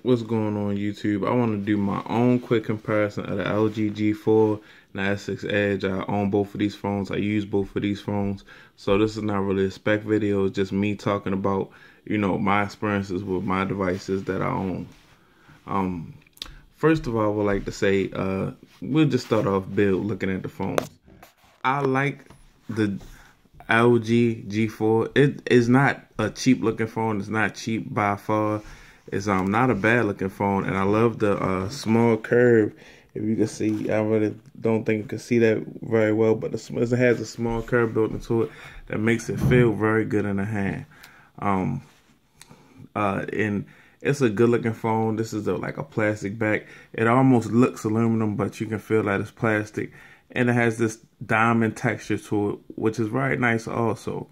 What's going on YouTube? I want to do my own quick comparison of the LG G4 and the S6 Edge. I own both of these phones. I use both of these phones. So this is not really a spec video. It's just me talking about, my experiences with my devices that I own. First of all, I would like to say, we'll just start off build looking at the phones. I like the LG G4. It is not a cheap looking phone. It's not cheap by far. It's not a bad looking phone, and I love the small curve. If you can see, I really don't think you can see that very well, but it has a small curve built into it that makes it feel very good in the hand. And it's a good looking phone. This is like a plastic back. It almost looks aluminum, but you can feel that it's plastic, and it has this diamond texture to it, which is very nice also.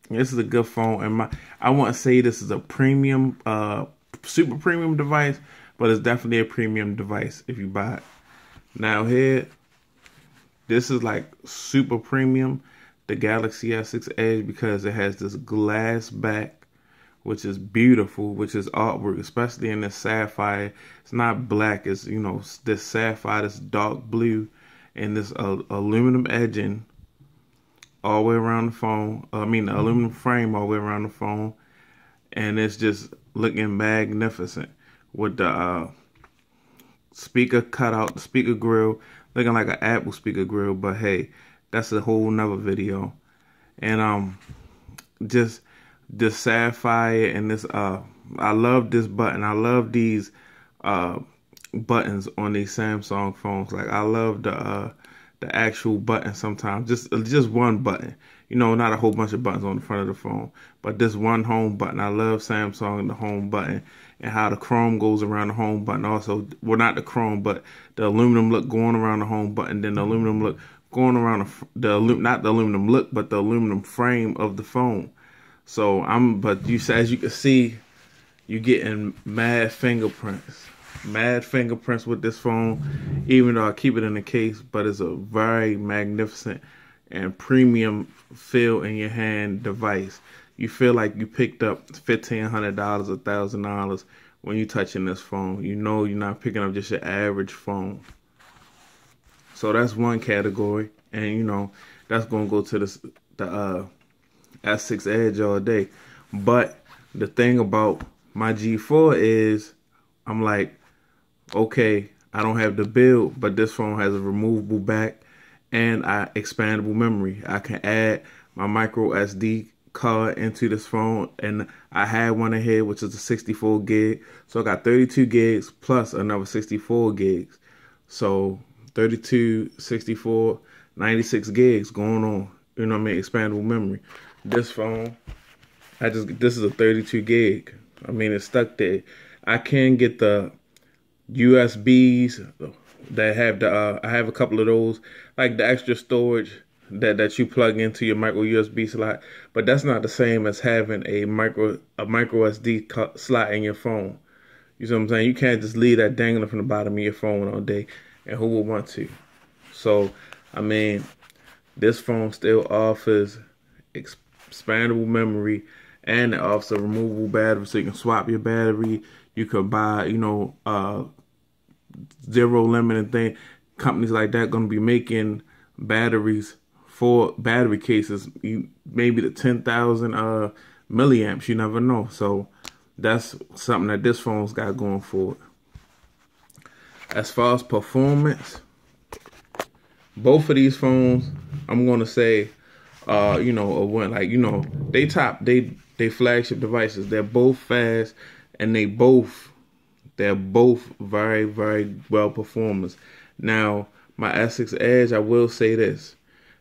This is a good phone, and I wouldn't say this is a premium, super premium device, but it's definitely a premium device if you buy it. Now here, this is like super premium, the Galaxy S6 Edge, because it has this glass back, which is beautiful, which is artwork, especially in this sapphire. It's not black, it's, this sapphire, this dark blue, and this aluminum edging all the way around the phone. The aluminum frame all the way around the phone. And it's just looking magnificent with the speaker cutout, the speaker grill, looking like an Apple speaker grill, but hey, that's a whole nother video. And just this sapphire and this I love this button. I love these buttons on these Samsung phones. Like, I love the actual button sometimes. Just one button. Not a whole bunch of buttons on the front of the phone, but this one home button. I love Samsung and the home button, and how the chrome goes around the home button also. Well, not the chrome, but the aluminum look going around the home button, then the aluminum look going around not the aluminum look, but the aluminum frame of the phone. So as you can see, you're getting mad fingerprints with this phone, even though I keep it in the case. But it's a very magnificent and premium feel in your hand device. You feel like you picked up $1,500, $1,000 when you're touching this phone. You're not picking up just your average phone. So that's one category, and that's gonna go to the S6 Edge all day. But the thing about my G4 is, I'm like, okay, I don't have the build, but this phone has a removable back and expandable memory. I can add my micro SD card into this phone, and I had one in here, which is a 64 gig. So I got 32 gigs plus another 64 gigs. So 32, 64, 96 gigs going on, expandable memory. This phone, this is a 32 gig. It's stuck there. I can get the USBs that have I have a couple of those, like the extra storage that you plug into your micro USB slot, but that's not the same as having a micro SD slot in your phone. You see what I'm saying? You can't just leave that dangling from the bottom of your phone all day, and who would want to? So, this phone still offers expandable memory, and it offers a removable battery, so you can swap your battery. You could buy, zero limit and thing. Companies like that going to be making batteries for battery cases, maybe the 10,000 milliamps. You never know. So that's something that this phone's got going for it. As far as performance, both of these phones, I'm going to say, they flagship devices. They're both fast, and they're both very, very well performers. Now, my S6 Edge, I will say this.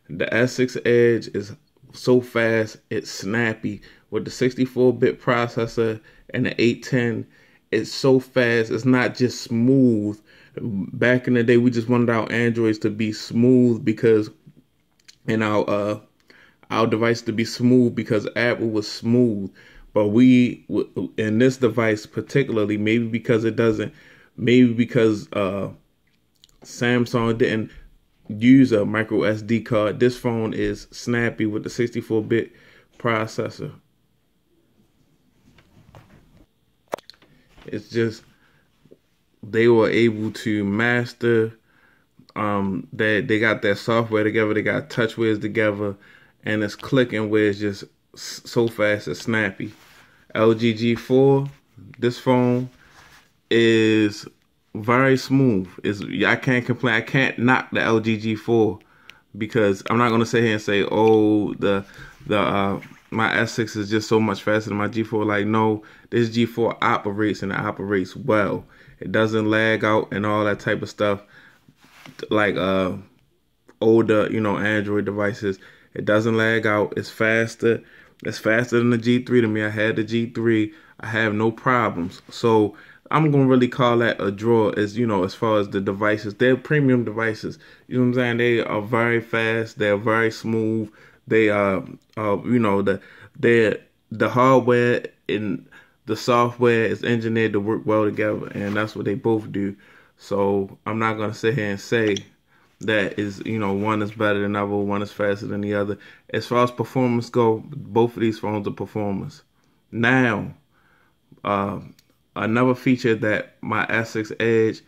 The S6 Edge is so fast, it's snappy. With the 64-bit processor and the 810, it's so fast. It's not just smooth. Back in the day, we just wanted our Androids to be smooth because, and our device to be smooth because Apple was smooth. But in this device particularly, maybe because Samsung didn't use a micro SD card, this phone is snappy with the 64-bit processor. It's just they were able to master they got their software together, they got TouchWiz together, and it's clicking where it's just so fast and snappy. LG G4, this phone is very smooth. I can't complain. I can't knock the LG G4 because I'm not gonna sit here and say, oh, the my S6 is just so much faster than my G4. Like, no, this G4 operates, and it operates well. It doesn't lag out and all that type of stuff like older, Android devices. It doesn't lag out. It's faster. It's faster than the G3 to me. I had the G3. I have no problems. So I'm gonna really call that a draw as as far as the devices. They're premium devices. You know what I'm saying? They are very fast, they're very smooth. They the hardware and the software is engineered to work well together, and that's what they both do. So I'm not gonna sit here and say that is one is better than the other, one is faster than the other. As far as performance go, both of these phones are performance. Now, another feature that my S6 Edge,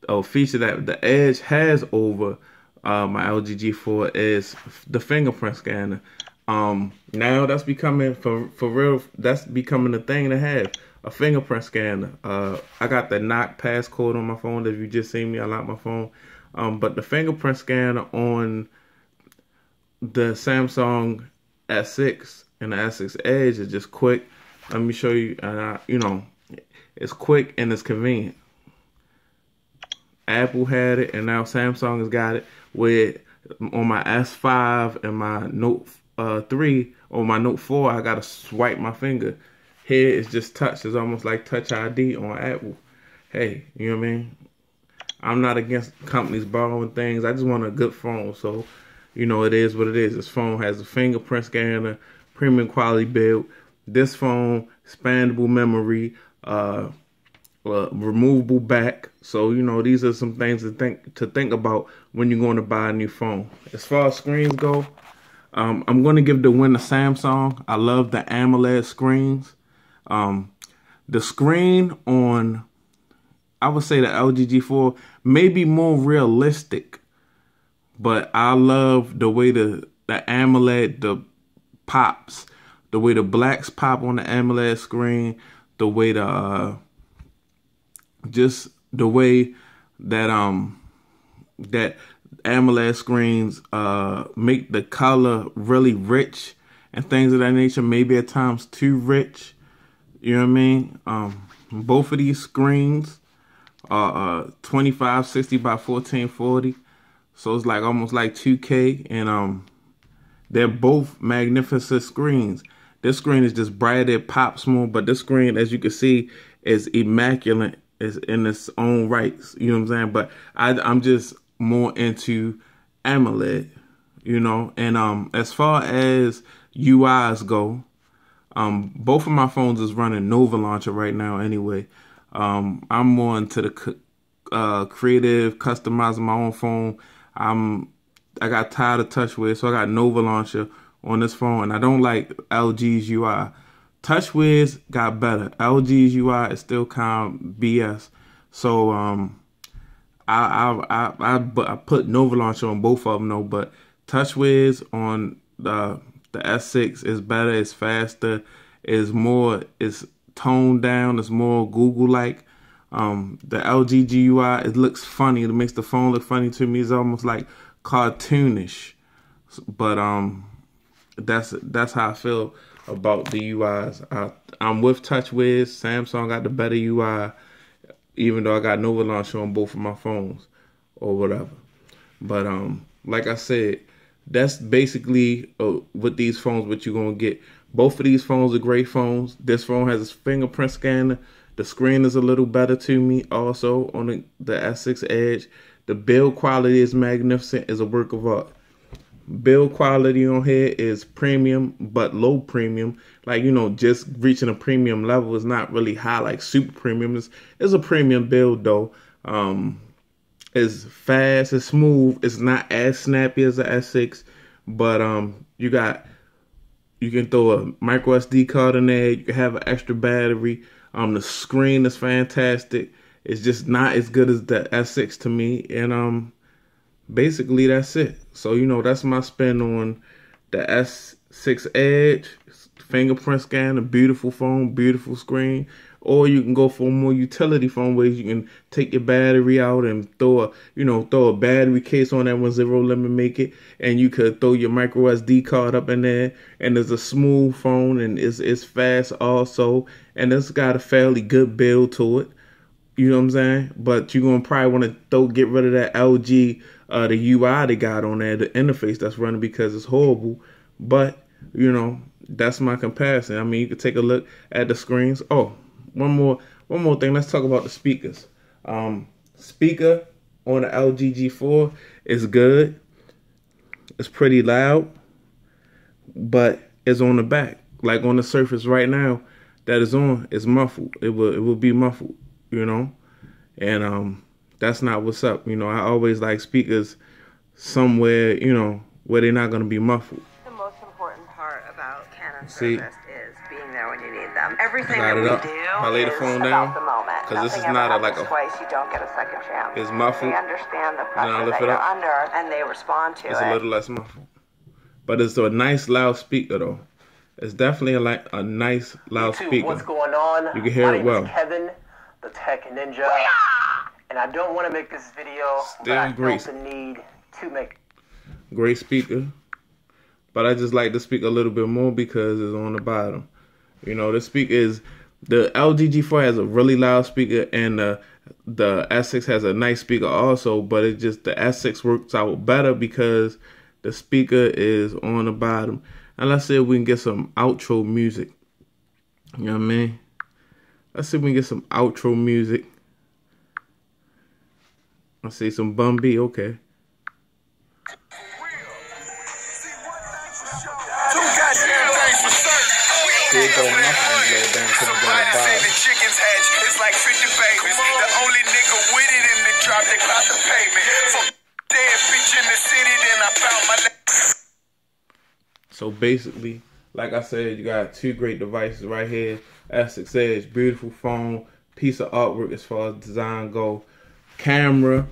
or feature that the Edge has over my LG G4 is the fingerprint scanner. Now that's becoming for real. That's becoming a thing to have, a fingerprint scanner. I got the knock passcode on my phone. If you just seen me, I locked my phone. But the fingerprint scanner on the Samsung S6 and the S6 Edge is just quick. Let me show you. It's quick and it's convenient. Apple had it, and now Samsung has got it. With on my S5 and my Note 3 or my Note 4, I gotta swipe my finger. Here it's just touch. It's almost like Touch ID on Apple. Hey, you know what I mean? I'm not against companies borrowing things. I just want a good phone. So, it is what it is. This phone has a fingerprint scanner, premium quality build. This phone, expandable memory, removable back. So these are some things to think about when you're going to buy a new phone. As far as screens go, I'm going to give the win to Samsung. I love the AMOLED screens. The screen on, I would say, the LG G4 may be more realistic, but I love the way the AMOLED pops, the way the blacks pop on the AMOLED screen, the way just the way that that AMOLED screens make the color really rich and things of that nature, maybe at times too rich. You know what I mean? Both of these screens are 2560 by 1440, so it's like almost like 2K, and they're both magnificent screens. This screen is just brighter, it pops more, but this screen, as you can see, is immaculate. Is in its own rights, you know what I'm saying? But I'm just more into AMOLED, and as far as UIs go, both of my phones is running Nova Launcher right now anyway. I'm more into the creative, customizing my own phone. I got tired of TouchWiz, so I got Nova Launcher on this phone, and I don't like LG's UI. TouchWiz got better. LG's UI is still kind of BS. So I put Nova Launcher on both of them though, but TouchWiz on the S6 is better, it's faster, it's toned down, it's more Google-like. The LG GUI, it looks funny. It makes the phone look funny to me. It's almost like cartoonish. But that's how I feel about the UIs. I'm with TouchWiz. Samsung got the better UI, even though I got Nova Launcher on both of my phones or whatever. But like I said, that's basically with these phones what you're gonna get. Both of these phones are great phones. This phone has a fingerprint scanner. The screen is a little better to me also on the S6 Edge. The build quality is magnificent. It's a work of art. Build quality on here is premium, but low premium. Like, just reaching a premium level is not really high, like super premium. It's a premium build though. It's fast, it's smooth. It's not as snappy as the S6, but you can throw a micro SD card in there. You can have an extra battery. The screen is fantastic. It's just not as good as the S6 to me. And basically that's it. So, you know, that's my spin on the S6 Edge. Fingerprint scanner, beautiful phone, beautiful screen. Or you can go for a more utility phone where you can take your battery out and throw a battery case on that one, zero limit, make it, and you could throw your micro SD card up in there, and it's a smooth phone, and it's fast also, and it's got a fairly good build to it. You know what I'm saying? But you're gonna probably want to get rid of that LG, the UI they got on there, the interface that's running, because it's horrible. But you know, that's my comparison. I mean, you could take a look at the screens. Oh, one more thing. Let's talk about the speakers. Speaker on the LG G4 is good. It's pretty loud, but it's on the back. Like on the surface right now that is on, it's muffled. It will be muffled, you know. And that's not what's up. You know, I always like speakers somewhere, you know, where they're not gonna be muffled. The most important part about Canon service is being there when you need them. Everything that we do I lay the phone down, the moment. because this is not twice. You don't get a second chance. It's muffled. They understand the pressure lift that it you're up. under, and they respond to It's it. a little less muffled, but it's a nice loud speaker though. It's definitely a nice loud speaker. What's going on? You can hear it well. My name is Kevin, the Tech Ninja, and I don't want to make this video, but I felt the need to make. Great speaker, but I just like the speaker a little bit more because it's on the bottom. You know, the speaker is, the LG G4 has a really loud speaker, and the S6 has a nice speaker also, but it's just the S6 works out better because the speaker is on the bottom. And let's see if we can get some outro music. You know what I mean? Let's see if we can get some outro music. I see some Bun B, okay. It's like 50 babies. The only nigga with it in the drop, they clout the pavement. Fuck dead bitch in the city, then I found my. So basically, like I said, you got two great devices right here. S6 Edge, beautiful phone, piece of artwork as far as design go. Camera,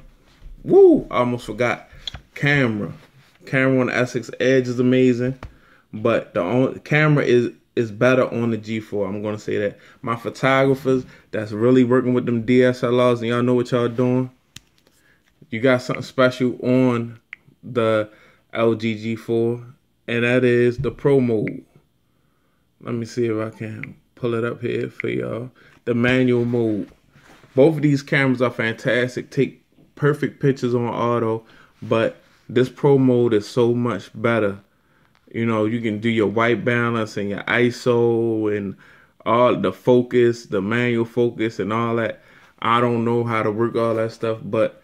woo! I almost forgot. Camera on the S6 Edge is amazing, but the camera is better on the G4. I'm gonna say that. My photographers that's really working with them DSLRs, and y'all know what y'all doing. You got something special on the LG G4, and that is the Pro mode. Let me see if I can pull it up here for y'all. The manual mode. Both of these cameras are fantastic. Take perfect pictures on auto, but this Pro mode is so much better. You know, you can do your white balance and your ISO and all the focus, the manual focus and all that. I don't know how to work all that stuff, but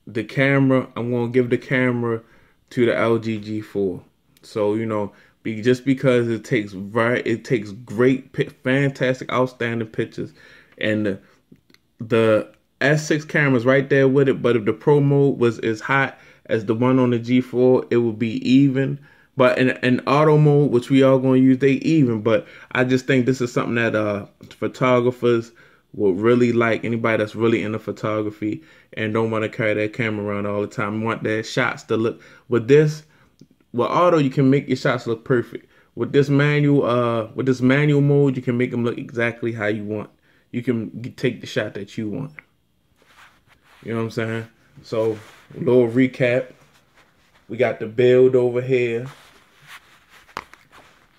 the camera, I'm going to give the camera to the LG G4. So, you know, just because it takes great, fantastic, outstanding pictures, and the S6 camera's right there with it. But if the Pro mode was as hot as the one on the G4, it would be even. But in auto mode, which we all going to use, they even. But I just think this is something that photographers will really like. Anybody that's really into photography and don't want to carry that camera around all the time, want their shots to look. With auto, you can make your shots look perfect. With this manual mode, you can make them look exactly how you want. You can take the shot that you want. You know what I'm saying? So, a little recap. We got the build over here.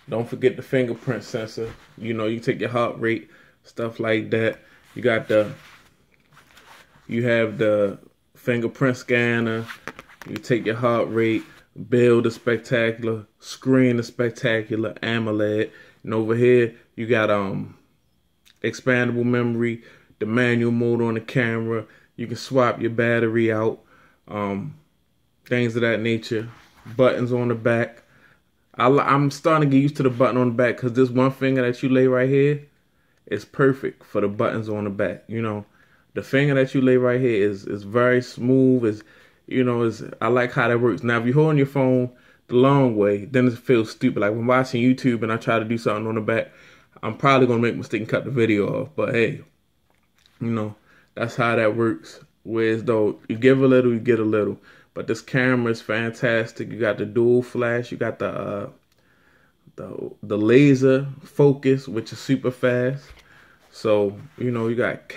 Don't forget the fingerprint sensor. You know, you take your heart rate, stuff like that. You have the fingerprint scanner. You take your heart rate. Build is spectacular. Screen is spectacular. AMOLED. And over here, you got expandable memory, the manual mode on the camera. You can swap your battery out. Things of that nature. Buttons on the back. I'm starting to get used to the button on the back because this one finger that you lay right here is perfect for the buttons on the back. You know, the finger that you lay right here is very smooth. I like how that works. Now, if you're holding your phone the long way, then it feels stupid. Like when watching YouTube and I try to do something on the back, I'm probably gonna make a mistake and cut the video off, but hey, you know, that's how that works. Whereas though you give a little, you get a little. But this camera is fantastic. You got the dual flash. You got the laser focus, which is super fast. So you know you got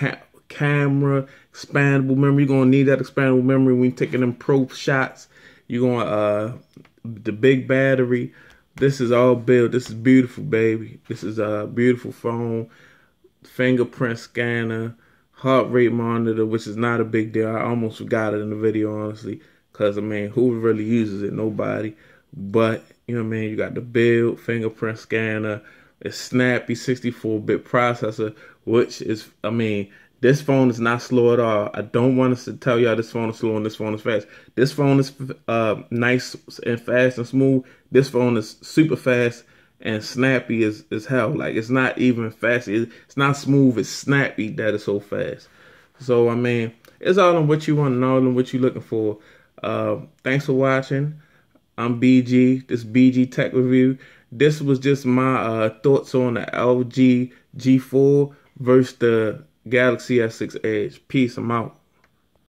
camera, expandable memory. You're gonna need that expandable memory when you're taking them pro shots. You're gonna the big battery. This is all built. This is beautiful, baby. This is a beautiful phone. Fingerprint scanner, heart rate monitor, which is not a big deal. I almost forgot it in the video, honestly, because, I mean, who really uses it? Nobody. But, you know what I mean, you got the build, fingerprint scanner, it's snappy 64-bit processor, which is, I mean, this phone is not slow at all. I don't want us to tell y'all this phone is slow and this phone is fast. This phone is nice and fast and smooth. This phone is super fast and snappy as hell. Like, it's not even fast. It's not smooth. It's snappy that is so fast. So, I mean, it's all on what you want and all on what you're looking for. Thanks for watching. I'm BG. This BG Tech Review. This was just my thoughts on the LG G4 versus the Galaxy S6 Edge. Peace. I'm out.